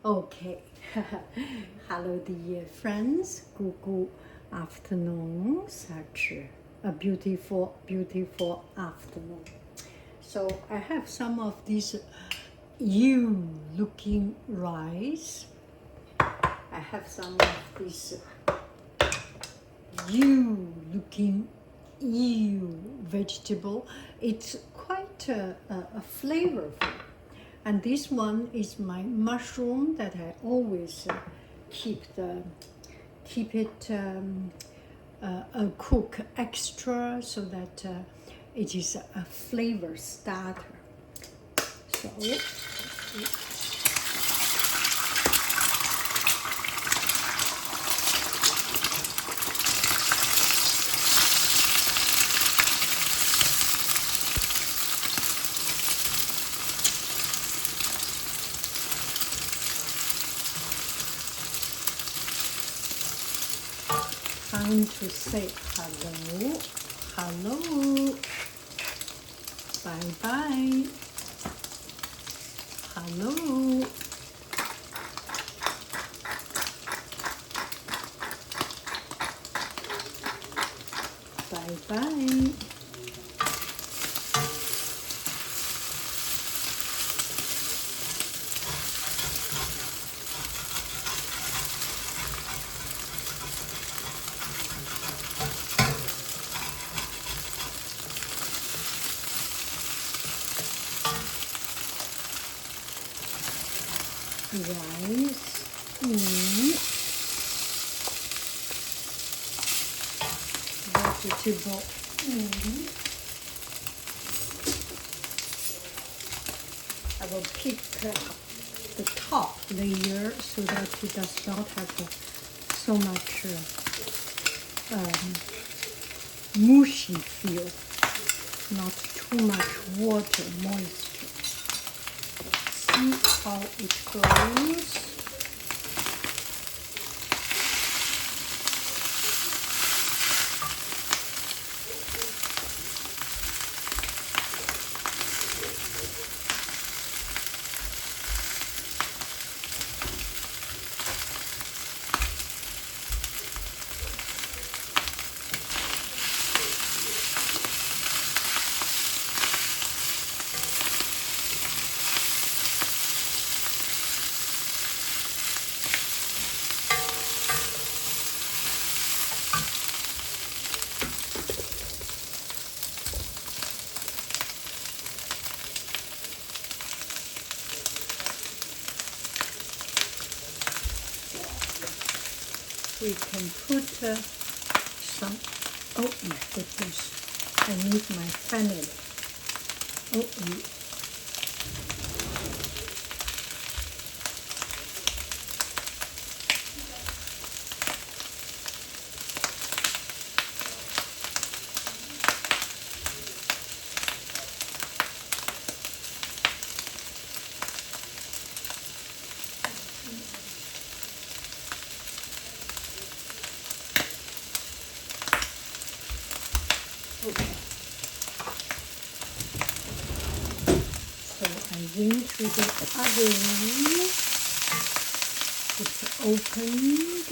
Okay. Hello, dear friends. Good afternoon. Such a beautiful, beautiful afternoon. So I have some of these looking rice. I have some of this looking vegetable. It's quite flavorful. And this one is my mushroom that I always keep it cook extra so that it is a flavor starter. So time to say hello, hello, bye bye, hello, bye bye. Rice, vegetable, I will pick the top layer so that it does not have so much mushy feel, not too much water moisture. Let's see how it goes. We can put some, oh my goodness, I need my family. Oh, okay. So I went to the oven. It's opened.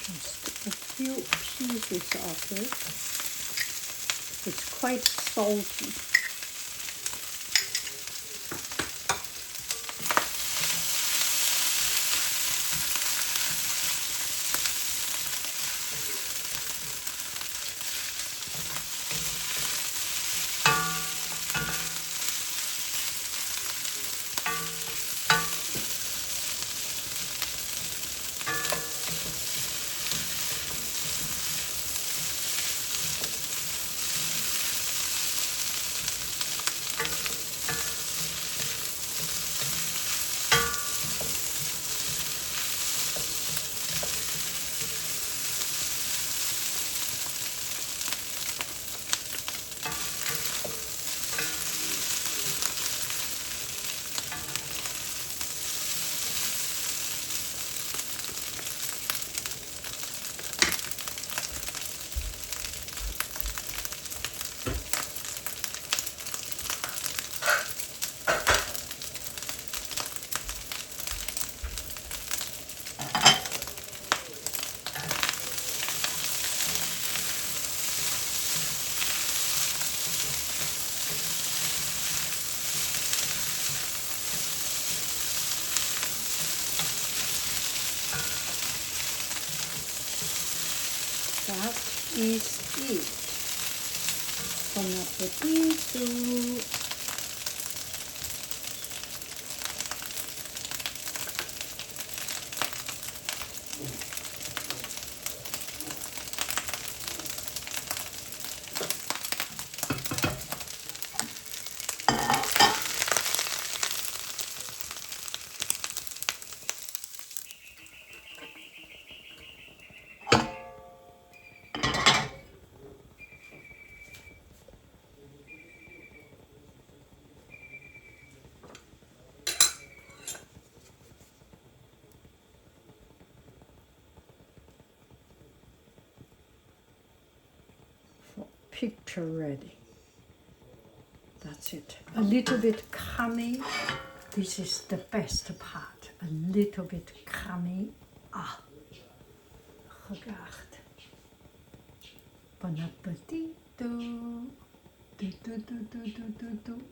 Just a few pieces of it. It's quite salty. is it. Bon appetito. Picture ready. That's it. A little bit crummy. This is the best part. A little bit crummy. Ah, regarde. Bon appetito. Do, do, do, do, do, do, do.